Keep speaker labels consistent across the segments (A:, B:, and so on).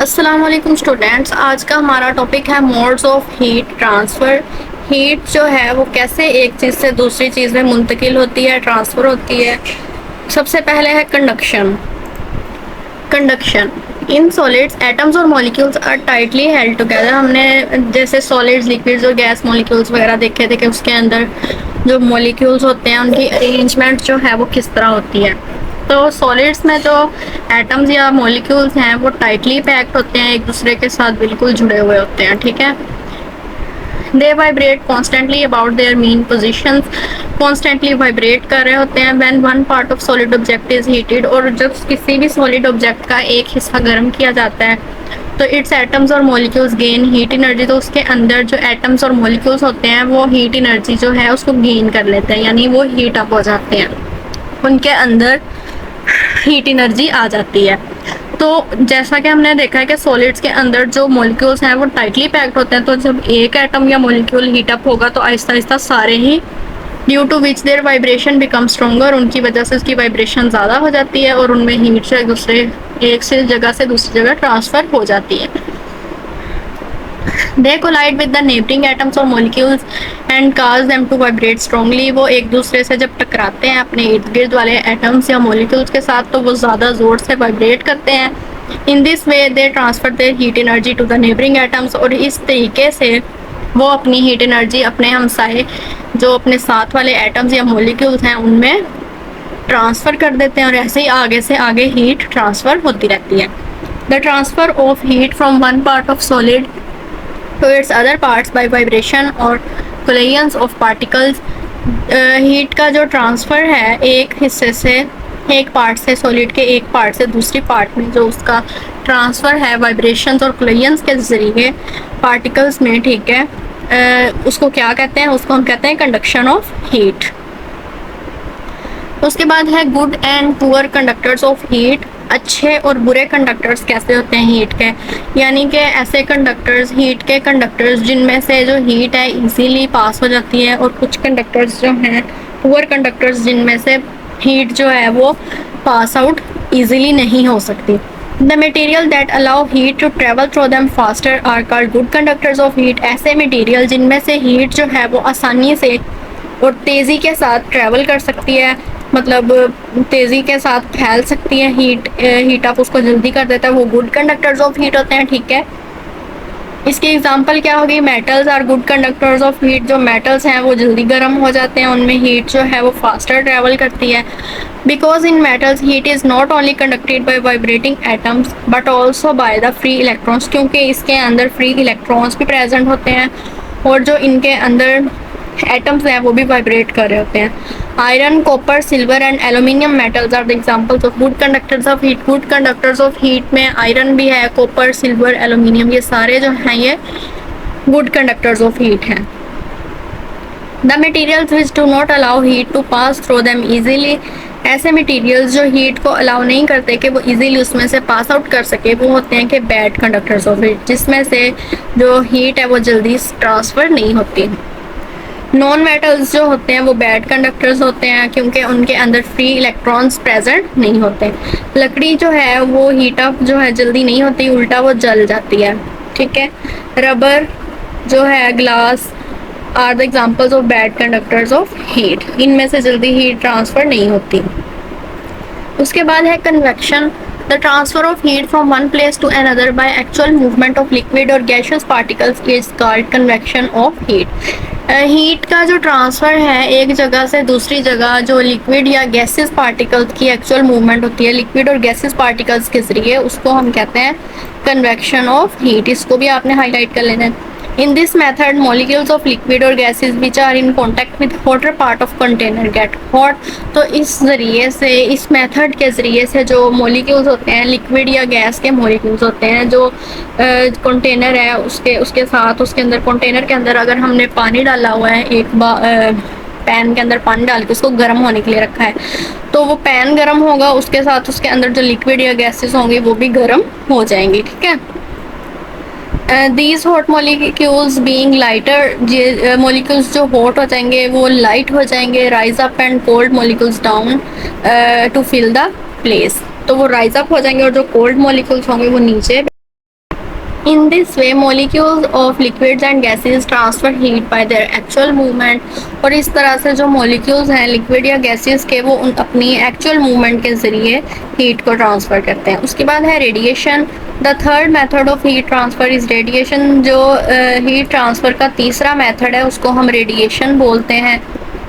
A: अस्सलाम वालेकुम स्टूडेंट्स। आज का हमारा टॉपिक है modes of heat transfer. Heat जो है वो कैसे एक चीज़ से दूसरी चीज़ में मुंतकिल होती है, ट्रांसफ़र होती है। सबसे पहले है conduction. Conduction in solids atoms और molecules are tightly held together. हमने जैसे सॉलिड्स, लिक्विड्स और गैस मॉलिक्यूल्स वगैरह देखे थे कि उसके अंदर जो मॉलिक्यूल्स होते हैं उनकी अरेंजमेंट जो है वो किस तरह होती है। तो सॉलिड्स में जो एटम्स या मॉलिक्यूल्स हैं वो टाइटली पैक्ड होते हैं, एक दूसरे के साथ बिल्कुल जुड़े हुए होते हैं, ठीक है। They vibrate constantly about their mean positions, constantly vibrate कर रहे होते हैं। When one part of solid object is heated, और जब किसी भी सॉलिड ऑब्जेक्ट का एक हिस्सा गर्म किया जाता है तो इट्स एटम्स और मॉलिक्यूल्स गेन हीट एनर्जी। तो उसके अंदर जो एटम्स और मॉलिक्यूल्स होते हैं वो हीट एनर्जी जो है उसको गेन कर लेते हैं, यानी वो हीट अप हो जाते हैं, उनके अंदर हीट एनर्जी आ जाती है। तो जैसा कि हमने देखा है कि सॉलिड्स के अंदर जो मॉलिक्यूल्स हैं वो टाइटली पैक्ड होते हैं, तो जब एक एटम या मॉलिक्यूल हीट अप होगा तो आहिस्ता आहिस्ता सारे ही, due to which their vibration become stronger, उनकी वजह से उसकी वाइब्रेशन ज़्यादा हो जाती है और उनमें हीट एक से जगह से दूसरी जगह ट्रांसफ़र हो जाती है। They collide with the neighbouring atoms और molecules and cause them to vibrate strongly. वो एक दूसरे से जब टकराते हैं अपने इर्द गिर्द वाले एटम्स या मॉलिक्यूल्स के साथ तो वो ज़्यादा ज़ोर से वाइब्रेट करते हैं। In this way they transfer their heat energy to the neighbouring atoms, और इस तरीके से वो अपनी हीट एनर्जी अपने हमसाए जो अपने साथ वाले एटम्स या मॉलिक्यूल्स हैं उनमें ट्रांसफ़र कर देते हैं, और ऐसे ही आगे से आगे हीट ट्रांसफ़र होती रहती है। The transfer of heat from one part of solid to its other parts by vibration और collisions of particles। हीट का जो ट्रांसफ़र है एक हिस्से से, एक पार्ट से, सॉलिड के एक पार्ट से दूसरी पार्ट में जो उसका ट्रांसफ़र है वाइब्रेशंस और कोलिजन्स के ज़रिए पार्टिकल्स में, ठीक है, उसको क्या कहते हैं? उसको हम कहते हैं कंडक्शन ऑफ हीट। उसके बाद है good and poor conductors of heat. अच्छे और बुरे कंडक्टर्स कैसे होते हैं हीट के, यानी कि ऐसे कंडक्टर्स, हीट के कंडक्टर्स जिनमें से जो हीट है इजीली पास हो जाती है, और कुछ कंडक्टर्स जो हैं पुअर कंडक्टर्स जिनमें से हीट जो है वो पास आउट इजीली नहीं हो सकती। The material that allow heat to travel through them faster are called good conductors of heat. ऐसे मटेरियल जिनमें से हीट जो है वो आसानी से और तेज़ी के साथ ट्रैवल कर सकती है, मतलब तेज़ी के साथ फैल सकती है, हीट अप उसको जल्दी कर देता है, वो गुड कंडक्टर्स ऑफ हीट होते हैं, ठीक है। इसकी एग्जांपल क्या होगी? Metals are good conductors of heat. जो मेटल्स हैं वो जल्दी गर्म हो जाते हैं, उनमें हीट जो है वो फास्टर ट्रैवल करती है। Because in metals heat is not only conducted by vibrating atoms but also by the free electrons, क्योंकि इसके अंदर फ्री इलेक्ट्रॉन्स भी प्रेजेंट होते हैं और जो इनके अंदर एटम्स हैं वो भी वाइब्रेट कर रहे होते हैं। Iron, copper, silver and aluminium metals are the examples of good conductors of heat. Good conductors of heat में आयरन भी है, कॉपर, सिल्वर, एल्यूमिनियम, ये सारे जो हैं ये गुड कंडक्टर्स ऑफ हीट हैं। The materials which do not allow heat to pass through them easily. ऐसे मटेरियल्स जो हीट को अलाउ नहीं करते कि वो इजीली उसमें से पास आउट कर सके, वो होते हैं कि बैड कंडक्टर्स ऑफ हीट, जिसमें से जो हीट है वो जल्दी ट्रांसफ़र नहीं होती। नॉन मेटल्स जो होते हैं वो बैड कंडक्टर्स होते हैं क्योंकि उनके अंदर फ्री इलेक्ट्रॉन्स प्रेजेंट नहीं होते। लकड़ी जो है वो हीट अप जो है जल्दी नहीं होती, उल्टा वो जल जाती है, ठीक है। रबर जो है, glass are the examples of bad conductors of heat. इनमें से जल्दी हीट ट्रांसफ़र नहीं होती। उसके बाद है convection. The transfer of heat from one place to another by actual movement of liquid or gaseous particles is called convection of heat। Heat का जो ट्रांसफ़र है एक जगह से दूसरी जगह, जो लिक्विड या गैसेस पार्टिकल्स की एक्चुअल मूवमेंट होती है लिक्विड और गैसेस पार्टिकल्स के ज़रिए, उसको हम कहते हैं कन्वेक्शन ऑफ हीट। इसको भी आपने हाईलाइट कर लेना है। In this method, molecules of liquid or gases which are in contact with hotter part of container get hot। तो इस ज़रिए से, इस मेथड के ज़रिए से जो मॉलिक्यूल्स होते हैं, लिक्विड या गैस के मॉलिक्यूल्स होते हैं, जो कंटेनर है उसके साथ, उसके अंदर, कंटेनर के अंदर अगर हमने पानी डाला हुआ है, पैन के अंदर पानी डाल के उसको गर्म होने के लिए रखा है, तो वो पैन गर्म होगा, उसके साथ उसके अंदर जो लिक्विड या गैसेस होंगी वो भी गर्म हो जाएंगी, ठीक है। These hot molecules being lighter, molecules जो hot हो जाएंगे वो light हो जाएंगे, rise up and cold molecules down to fill the place। तो वो rise up हो जाएंगे और जो cold molecules होंगे वो नीचे In this way, molecules of liquids and gases transfer heat by their actual movement. और इस तरह से जो molecules हैं liquid या gases के, वो अपनी actual movement के ज़रिए heat को transfer करते हैं. उसके बाद है radiation. The third method of heat transfer is radiation. जो heat transfer का तीसरा method है उसको हम radiation बोलते हैं.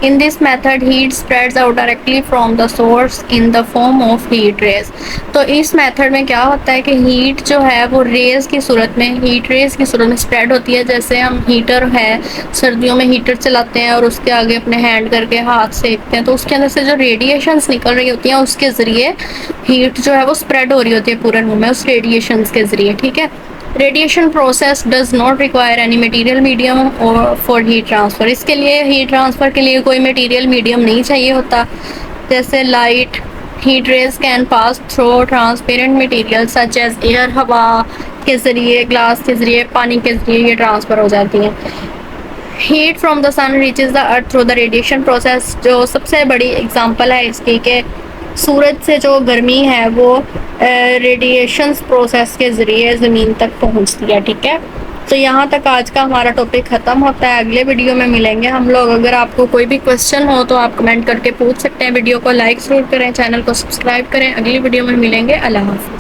A: In this method, heat spreads out directly from the source in the form of heat rays. तो इस मेथड में क्या होता है कि हीट जो है वो रेज की सूरत में, हीट रेज की सूरत में स्प्रेड होती है. जैसे हम हीटर है, सर्दियों में हीटर चलाते हैं और उसके आगे अपने हैंड करके हाथ सेकते हैं, तो उसके अंदर से जो रेडिएशंस निकल रही होती हैं उसके ज़रिए हीट जो है वो स्प्रेड हो रही होती है पूरे रूम में उस रेडिएशंस के ज़रिए. ठीक है. Radiation process does not require any material medium और फॉर हीट ट्रांसफ़र. इसके लिए हीट ट्रांसफ़र के लिए कोई मटेरियल मीडियम नहीं चाहिए होता. जैसे light heat rays can pass through transparent material such as air, हवा के ज़रिए, ग्लास के ज़रिए, पानी के ज़रिए ये ट्रांसफ़र हो जाती हैं. Heat from the sun reaches the earth through the radiation process. जो सबसे बड़ी एग्जांपल है इसकी कि सूरज से जो गर्मी है वो रेडिएशंस प्रोसेस के ज़रिए ज़मीन तक पहुंचती है. ठीक है. तो यहाँ तक आज का हमारा टॉपिक ख़त्म होता है. अगले वीडियो में मिलेंगे हम लोग. अगर आपको कोई भी क्वेश्चन हो तो आप कमेंट करके पूछ सकते हैं. वीडियो को लाइक ज़रूर करें, चैनल को सब्सक्राइब करें. अगली वीडियो में मिलेंगे. अल्लाह हाफ़िज़.